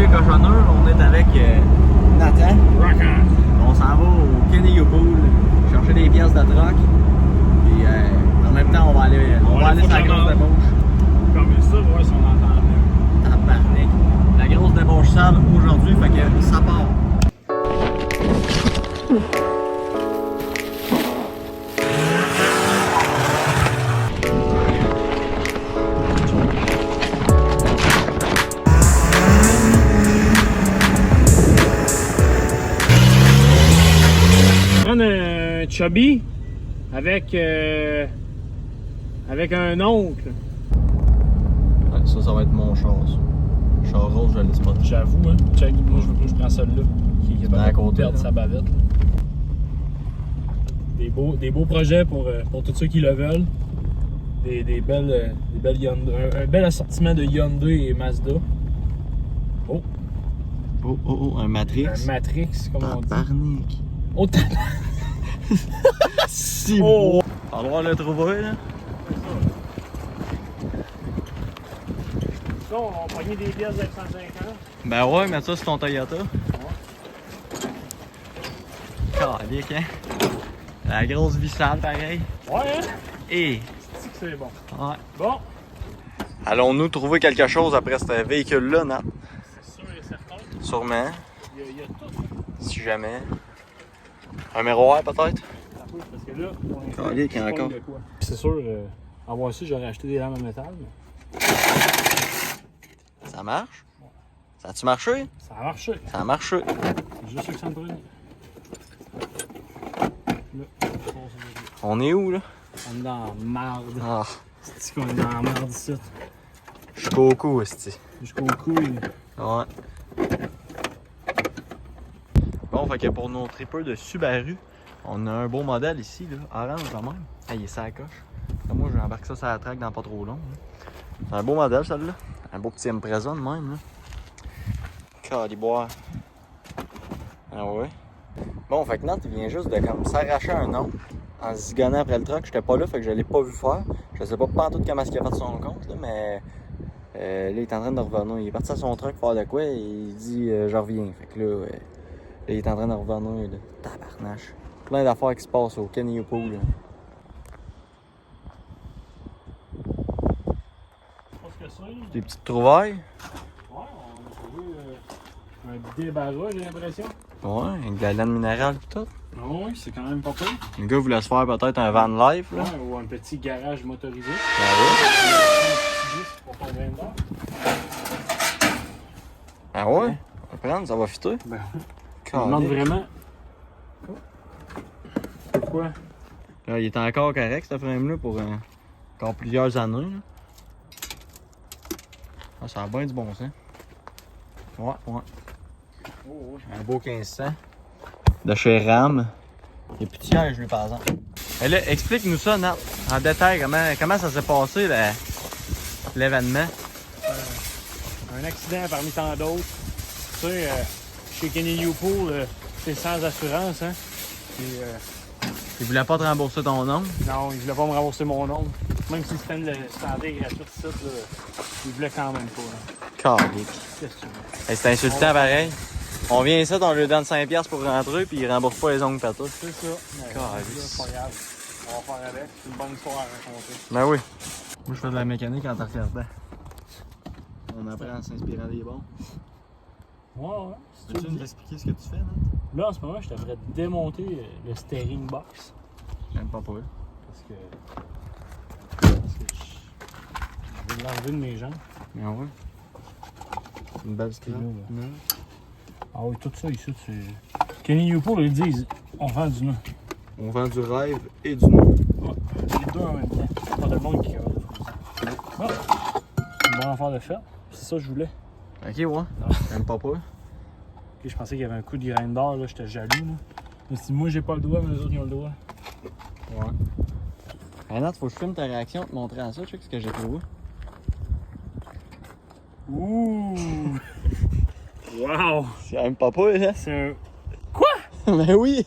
les cochonneux, on est avec Nathan. Rocker. On s'en va au Kenny Pool chercher des pièces de troc. Puis en même temps, on va aller sur la grosse débauche. Comme ça, voir si on entend bien. Tabarnak. La grosse débauche sale aujourd'hui, fait que ça part. Un chubby avec un oncle. Ouais, ça va être mon char, ça. Char rose, je le laisse pas. J'avoue, hein. Check, moi je prends celle-là qui est pas côté, perdre sa bavette. Là. Des beaux projets pour tous ceux qui le veulent. Des belles Hyundai, un bel assortiment de Hyundai et Mazda. Oh! Un Matrix. Un Matrix, comme on dit. Tabarnak. Oh, Si oh. On va devoir le trouver, là. Ça, on va pogner des pièces de 150. Ben ouais, mais ça, c'est ton Toyota. Calique, hein? La grosse vissale, pareil. Ouais, hein? Et... C'est que c'est bon. Ouais. Bon. Allons-nous trouver quelque chose après ce véhicule-là, Nat? C'est sûr et certain. Sûrement. Il y a tout. Si jamais. Un miroir, peut-être? Parce que là, Calique, il y a encore. C'est sûr, avoir su, j'aurais acheté des lames en métal. Mais... Ça marche? Ça a-tu marché? Ça a marché. Ça a marché. C'est juste ça que ça me prenait. Là, On est où, là? on est dans la marde. Ah, C'est qu'on est dans la marde ici. jusqu'au cou, esti. Jusqu'au couille. Ouais. Bon, fait que pour nos tripeurs de Subaru, on a un beau modèle ici, là, orange quand même. Ah, il est sur la coche. Là, moi, je vais embarquer ça sur la track dans pas trop long. Là. C'est un beau modèle, celle-là. Un beau petit Impreza de même, là. Caliboire. Ah ouais. Bon, fait que Nat, il vient juste de comme s'arracher un nom en se zigonnant après le truck. J'étais pas là, fait que je l'ai pas vu faire. Je sais pas tout comment il a fait son compte, là, mais là, il est en train de revenir. Il est parti à son truck faire de quoi et il dit je reviens. Fait que là, il est en train de revenir, là. Tabarnache. Plein d'affaires qui se passent au Kenny Pool, là. Des petites trouvailles. Ouais, on a trouvé un débarras, j'ai l'impression. Ouais, avec de la laine minérale et tout. Oui, c'est quand même pas pire. Le gars voulait se faire peut-être un van life, là. Ouais, ou un petit garage motorisé. Ben ouais. Pour ton grain d'or. Ah ouais? On va prendre, ça va fitter. Ben, on demande vraiment. Pourquoi? Là, il est encore correct, ce frame-là, pour encore plusieurs années, là. Ah, ça a bien du bon sens. Ouais. Oh, ouais. Un beau 1500. De chez Ram. Il est petit siège, lui, par exemple. Et là, explique-nous ça, Nat, en détail, comment ça s'est passé, l'événement. Un accident parmi tant d'autres. Tu sais, chez Kenny Pool, c'est sans assurance, hein. Puis, Il voulait pas te rembourser ton nom. non, il voulait pas me rembourser mon nom. Même si c'était une santé gratuite, ça, il voulait quand même pas. Calique. Qu'est-ce que tu veux? Hey, c'est insultant, pareil. On vient ici, on lui donne 5$ pour rentrer, puis il rembourse pas les ongles patous. C'est ça. Mais, c'est pas grave. On va faire avec. C'est une bonne histoire à raconter. Ben oui. Moi, je fais de la mécanique en te regardant. On apprend en s'inspirant des bons. Ouais. Si Peux-tu tu nous dis. expliquer ce que tu fais, là? Là, en ce moment, je devrais démonter le steering box. J'aime pas pour eux. Parce que je vais l'enlever de mes jambes. Ben oui. Une belle scrap. Là, Ah oui, tout ça ici, c'est... Kenny Pool, ils disent, on vend du nœud. On vend du rêve et du nœud. Ouais, les deux en même temps. Pas de monde qui a de faire ça. Bon, une bonne affaire de faire. C'est ça que je voulais. Ok, ouais. J'aime pas pour eux. Ok, je pensais qu'il y avait un coup de grain d'or, là, j'étais jaloux. Là. Mais si moi j'ai pas le droit, mais les autres ils ont le droit. Ouais. Hey Nat, faut que je filme ta réaction, te montrer à ça, tu sais ce que j'ai trouvé. Ouh! Wow! C'est même pas pour, hein? C'est un... Quoi? Ben oui!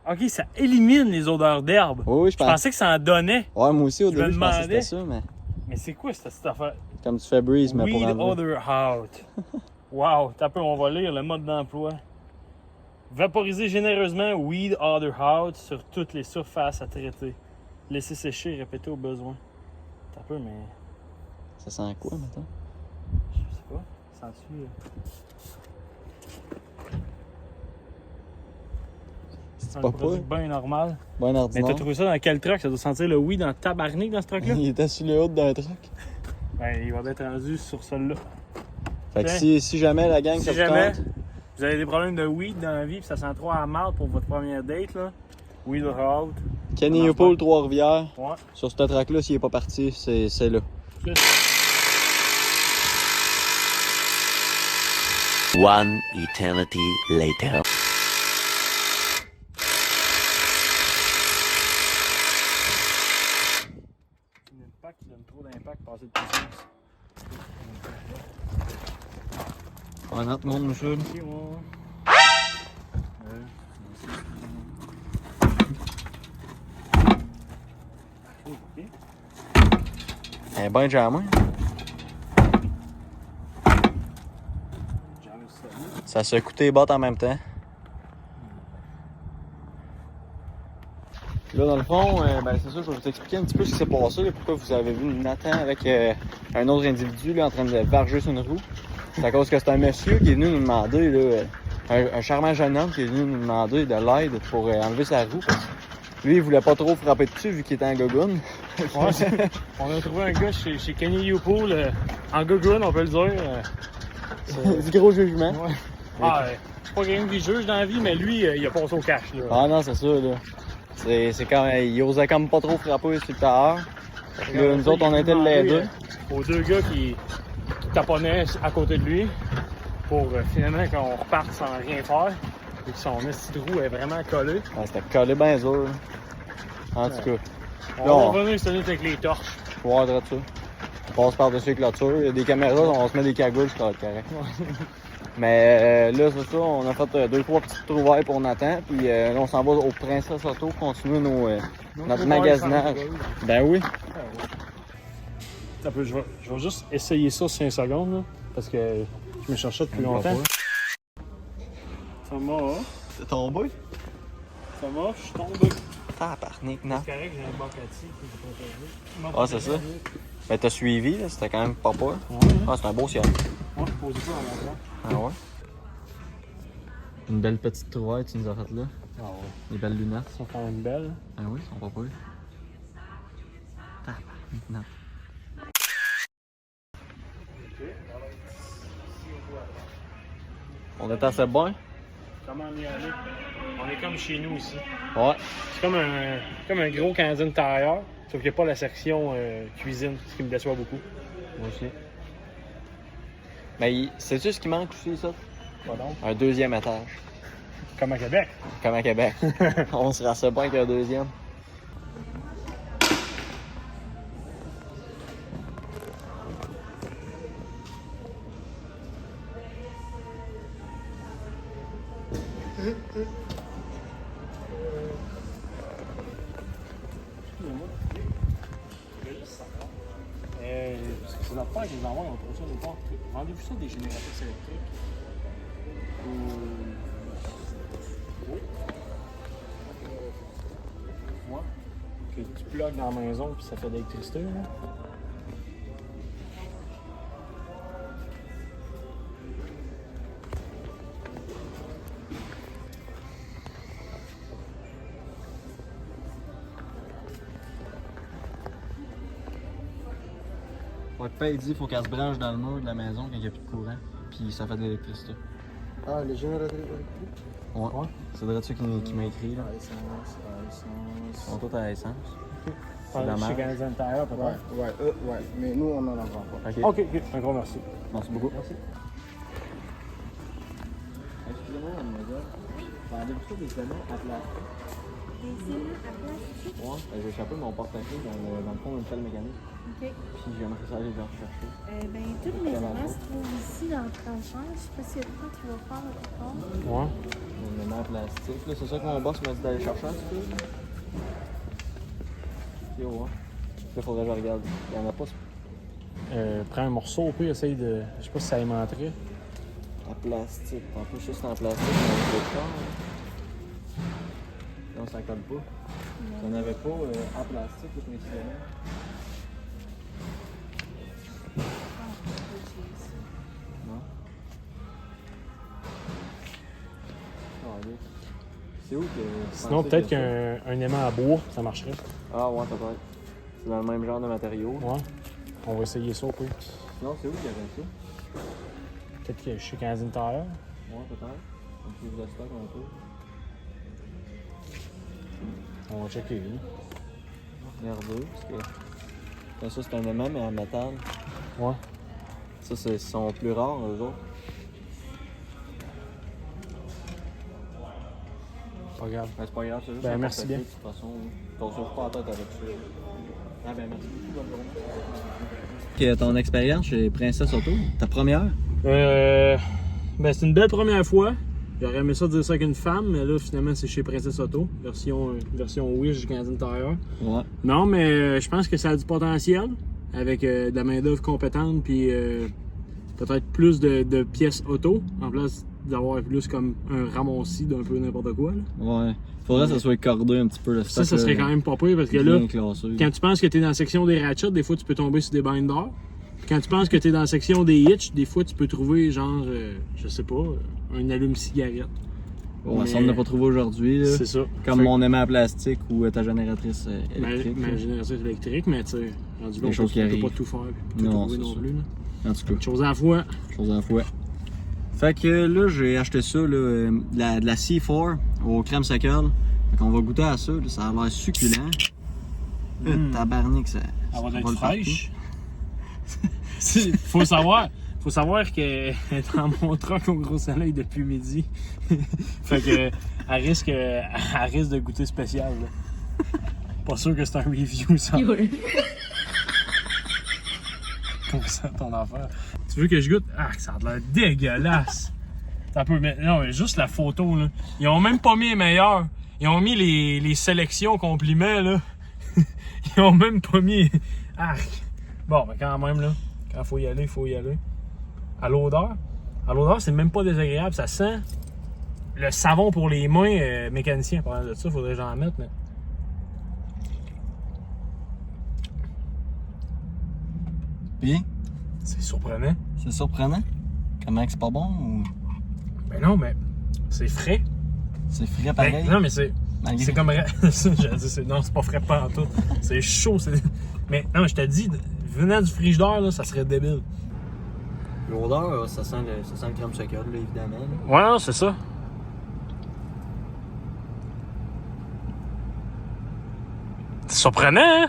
Ok, ça élimine les odeurs d'herbe. Oui, Je pensais que ça en donnait. Ouais, moi aussi, au Je me début, je pensais que demandais. c'était ça, mais... Mais c'est quoi cette affaire? Comme tu fais breeze, mais pour Weed enlever. odor out. Wow, t'as peu, on va lire le mode d'emploi. Vaporiser généreusement weed odor out sur toutes les surfaces à traiter. Laisser sécher et répéter au besoin. T'as peu, mais Ça sent quoi maintenant? je sais pas. Sens-tu? C'est Un pas produit pas. bien normal. Bon Mais ordinaire. t'as trouvé ça dans quel truck? Ça doit sentir le weed dans le tabarnak dans ce truck-là? Il était sur le haut d'un truc. Ben, il va être rendu sur celui-là. Fait que Tiens. si jamais la gang Si ça vous jamais tente, vous avez des problèmes de weed dans la vie et ça sent trop à la marde pour votre première date, là, weed out. Kenny Ça marche Upole, Trois-Rivières, Ouais. sur ce track-là, s'il est pas parti, c'est là. One eternity later. L'impact, il donne trop d'impact, passer de puissance. En notre monde, monsieur. Ok, ouais. Ok. Un ben jamais. Jamais ça. Ça se coûté les bottes en même temps. Là, dans le fond, ben, c'est ça, je vais vous expliquer un petit peu ce qui s'est passé, là, pourquoi vous avez vu Nathan avec un autre individu là, en train de varger sur une roue. C'est à cause que c'est un monsieur qui est venu nous demander, là, un charmant jeune homme qui est venu nous demander de l'aide pour enlever sa roue. Parce que lui, il voulait pas trop frapper dessus vu qu'il était en gogoune. Ouais, on a trouvé un gars chez Kenny Upole en gogoune, on peut le dire. Du gros jugement. Ouais. Ah, c'est pas quelqu'un qui juge dans la vie, mais lui, il a passé au cash. Là. Ah non, c'est ça, là. C'est quand il osait comme pas trop frapper sur le terre. Là, nous autres, on était l'aider. Aux deux gars qui taponnaient à côté de lui pour finalement qu'on reparte sans rien faire. Et que son esti de roue est vraiment collé. Ah, c'était collé bien dur. Là. En tout cas, On Non. va revenir se tenir avec les torches. faut voir de ça. On passe par-dessus les clôtures. Il y a des caméras, on se met des cagoules, ça va être correct. Mais là, c'est ça, on a fait 2-3 petites trouvailles pour Nathan. Puis là, on s'en va au Princess Auto continuer notre magasinage. Ben oui. Je vais juste essayer ça 5 secondes, là, parce que je me cherchais depuis longtemps. Ça m'a, T'es tombé? je suis tombé. Tabarnak, non. C'est correct, j'ai un Bacati que j'ai protégé. Ah, c'est ça? Ben t'as suivi, là, c'était quand même pas peur. Ouais, Ah, c'est un beau ciel. moi je posais pas dans mon plan. Ah ouais? Une belle petite trouvaille tu nous as faite là. Ah ouais. Des belles lunettes. Ils sont quand même belles. Ah oui, ils sont pas peurs. Tabarnak, non. On est assez bon? Comment on y aller? On est comme chez nous ici. Ouais. C'est comme un gros Canadian Tire, sauf qu'il n'y a pas la section cuisine, ce qui me déçoit beaucoup. Moi aussi. Mais sais-tu ce qui manque aussi, ça? Pas donc. Un deuxième étage. Comme à Québec. Comme à Québec. On se rassure pas avec un deuxième. Parce que c'est notre père qui nous envoie, on trouve ça nulle part. Vendez-vous ça des génératrices électriques? Oui. Ouais. Que tu plugues dans la maison puis ça fait de l'électricité. Là. Votre père il dit qu'il faut qu'elle se branche dans le mur de la maison quand il n'y a plus de courant. Puis ça fait de l'électricité. Ah, les générateurs électriques? Ouais. C'est de ça qui m'a écrit là. Essence. Ils sont tous à essence. C'est Chez dommage. Canadian Tire, peut-être. Ouais. Mais nous, on en a pas. Ok. Ok, un gros merci. Merci beaucoup. Merci. Excusez-moi, mademoiselle. Vendez-vous ça des éléments à plastique? Des îles à plastique? Ouais. J'ai échappé mon porte-clés dans le fond d'une pelle mécanique. OK. Puis j'aimerais ça aller le rechercher. Ben, tous les éléments se trouvent ici dans le tranchant. Je sais pas s'il y a de quoi qui va faire le rapport. Ouais. Un élément en plastique. Là, c'est ça que mon boss m'a dit d'aller chercher un petit peu. Ok, ouais. Là, faudrait que je regarde. Il y en a pas. Prends un morceau au pire, essaye de. Je sais pas si ça aimanterait. En plastique. En plus, juste en plastique, on peut pas. Non, ça colle pas. Si on n'avait pas en plastique, le précisément. Non. C'est où que. Sinon, peut-être qu'un aimant à bois, ça marcherait. Ah, ouais, peut-être. C'est dans le même genre de matériau. Ouais. On va essayer ça au pire. Sinon, c'est où qu'il y avait ça? Peut-être que chez Canadian Tire. Ouais, peut-être. On peut de stock un peu. On va checker. Regardez, parce que. Ça, c'est un aimant, mais en métal. Ouais. Ça, ils sont plus rares, eux autres. Pas grave. Ben, c'est pas grave, c'est juste Ben, un merci portefeuille, bien. De toute façon, t'en sauves pas la tête avec ça. Ah ben, merci beaucoup, bonne journée. Ton expérience chez Princess Auto, ta première? Ben, c'est une belle première fois. J'aurais aimé ça dire ça avec une femme, mais là, finalement, c'est chez Princess Auto, version Wish du Canadian Tire. Ouais. Non, mais je pense que ça a du potentiel, avec de la main-d'œuvre compétente, puis peut-être plus de pièces auto, en place d'avoir plus comme un ramassis d'un peu n'importe quoi. Là. Ouais. Faudrait que ça soit cordé un petit peu le stock. Ça serait quand même pas pire, parce que là, classé. quand tu penses que tu es dans la section des ratchets, des fois, tu peux tomber sur des binders. Puis quand tu penses que tu es dans la section des hitch, des fois, tu peux trouver, genre, je sais pas, un allume-cigarette. Ouais, ça on n'a pas trouvé aujourd'hui. Là. C'est ça. Comme Fait- mon aimant à plastique ou ta génératrice électrique. Ma génératrice électrique, mais tu sais, rendu là, Des choses qui on peut arrivent. pas tout faire, puis tout Non, trouver c'est non ça. plus. Là. En tout cas, Une chose à la fois. chose à la fois. Fait que là, j'ai acheté ça, là, de la C4 au crème seckle. Fait qu'on va goûter à ça, là, ça a l'air succulent. Tabarnak, ça. Elle va ça être le fraîche. Faut savoir qu'elle est dans mon truck au gros soleil depuis midi. Fait que elle risque de goûter spécial. Là. Pas sûr que c'est un review ça. Pour ça ton affaire. Tu veux que je goûte? Ah, ça a l'air dégueulasse. Ça peut mettre. Non, mais juste la photo là. Ils ont même pas mis les meilleurs. Ils ont mis les sélections compliments là. Ils ont même pas mis. Ah. Bon, mais quand même là. Quand faut y aller, faut y aller. À l'odeur, c'est même pas désagréable. Ça sent le savon pour les mains mécanicien. Parlant de ça, faudrait que j'en mette. Mais... Puis, c'est surprenant. c'est surprenant. Comment que c'est pas bon ou Ben non, mais c'est frais. c'est frais pareil? Ben, non, mais c'est Malgré- comme. Non, c'est pas frais pas en tout. C'est chaud. Mais non, je te dis, venant du frigidaire, là, ça serait débile. L'odeur, ça sent le crème seckle, là, évidemment. là. Ouais, non, c'est ça. C'est surprenant, hein?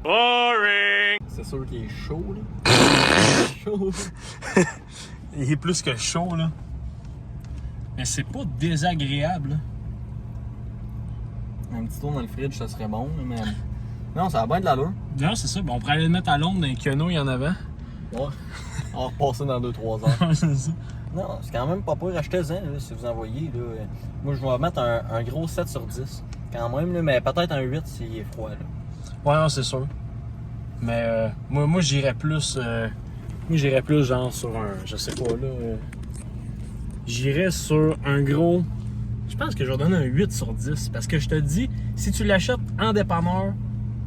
Boring! C'est sûr qu'il est chaud, là. Chaud. Il est plus que chaud, là. Mais c'est pas désagréable, là. Un petit tour dans le fridge, ça serait bon, là, mais. Non, ça a bien de l'allure. Non, c'est ça. Bon, on pourrait aller le mettre à l'ombre d'un quenouille en avant. Ouais. On va repasser dans 2-3 heures. C'est ça. Non, c'est quand même pas pire. Achetez-en, là, si vous en voyez. Là. Moi, je vais mettre un gros 7 sur 10. Quand même, là, mais peut-être un 8 s'il est froid. Là. Ouais, non, c'est sûr. Mais moi j'irais plus. Genre sur un. Je sais pas, là. J'irais sur un gros. Je pense que je vais donner un 8 sur 10. Parce que je te dis, si tu l'achètes en dépanneur,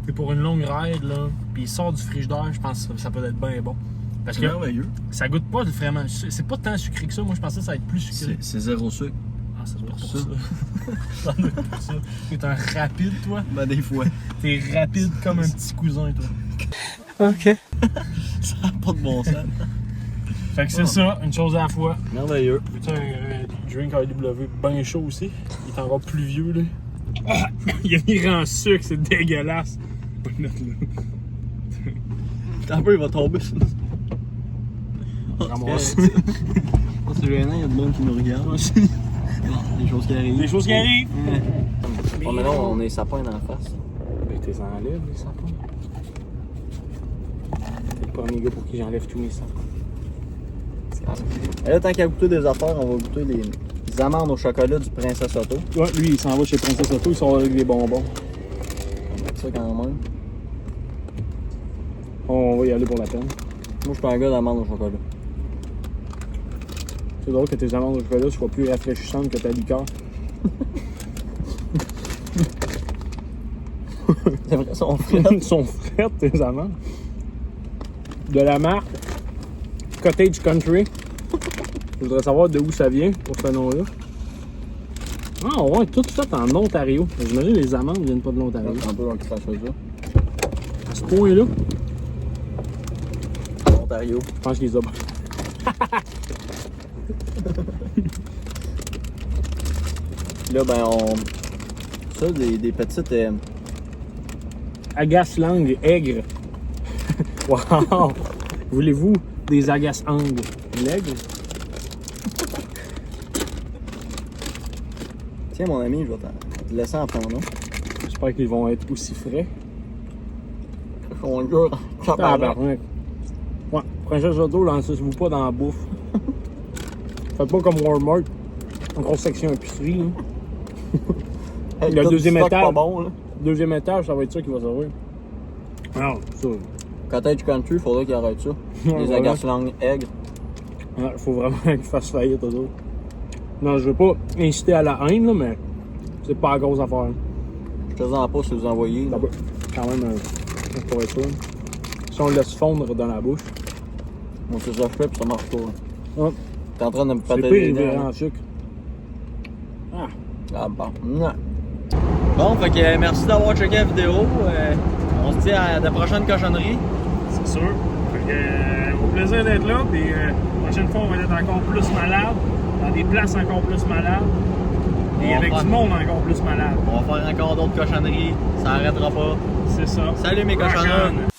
t'es pour une longue ride, là, puis il sort du frigidaire, je pense que ça peut être bien bon. Parce que merveilleux. ça goûte pas vraiment. C'est pas tant sucré que ça. Moi, je pensais que ça va être plus sucré. C'est zéro sucre. Ah, ça doit être pour ça. ça. Ça doit être pour ça. T'es un rapide, toi. Ben, des fois. T'es rapide comme un petit cousin, toi. Ok. Ça n'a pas de bon sens. Fait que c'est ça, une chose à la fois. Merveilleux. Veux-tu un drink AW bien chaud aussi? Il est encore plus vieux, là. Ah! Il a mis en sucre, c'est dégueulasse. On va le mettre là. Un peu, il va tomber. Ramasse. C'est gênant, il y a du monde qui nous regarde. Des choses qui arrivent. Des choses qui arrivent. Bon, mais là, on est sapin dans la face. Ben, t'es enlèves, les sapins. T'es le premier gars pour qui j'enlève tous mes sapins. Et là, tant qu'à goûter des affaires, on va goûter les amandes au chocolat du Princess Auto. Ouais, lui, il s'en va chez Princess Auto, il sort avec des bonbons. On va mettre ça quand même. On va y aller pour la peine. Moi, je suis pas un gars d'amande au chocolat. C'est drôle que tes amandes au chocolat soient plus rafraîchissantes que ta liqueur. C'est vrai, son frère. Ils sont frettes, tes amandes. De la marque Cottage Country. Je voudrais savoir de où ça vient pour ce nom-là. Ah ouais, tout fait en Ontario. J'imagine que les amandes viennent pas de l'Ontario. C'est un peu long que ça soit ça. À ce point-là, Ontario. je pense qu'ils ont. Là, ben, on. Ça, des petites. Agace-langue aigre. Wow! Voulez-vous des agace-angles l'aigre? Tiens, mon ami, je vais te laisser en prendre un. J'espère qu'ils vont être aussi frais. On jure. Tabarnak. Ouais, Princesse Auto, lancez-vous pas dans la bouffe. Faites pas comme Walmart. En grosse section épicerie. Hein. Hey, Le tout deuxième stock étage. pas bon, là. Deuxième étage, ça va être ça qui va servir. Non, ça. Cottage Country, il faudrait qu'il arrête ça. Les voilà. agaces-langues aigres. Ouais, faut vraiment qu'ils fassent faillite aux autres. Non, je veux pas inciter à la haine, là, mais c'est pas la grosse affaire. Je te en pas si vous envoyez. là. D'abord, quand même, pour être sûr. Si on le laisse fondre dans la bouche. Moi, c'est ça que je fais, puis ça marche pas. Là. Ah, T'es en train de me c'est péter pire, les il verra dents. en sucre. Ah, Ah bon. Non. Bon, fait que merci d'avoir checké la vidéo. On se dit à de prochaines cochonneries. c'est sûr. Fait que, au plaisir d'être là, puis la prochaine fois, on va être encore plus malade, dans des places encore plus malades, et On avec va- du monde encore plus malade. On va faire encore d'autres cochonneries. Ça arrêtera pas. C'est ça. Salut mes Rock cochonneurs. on.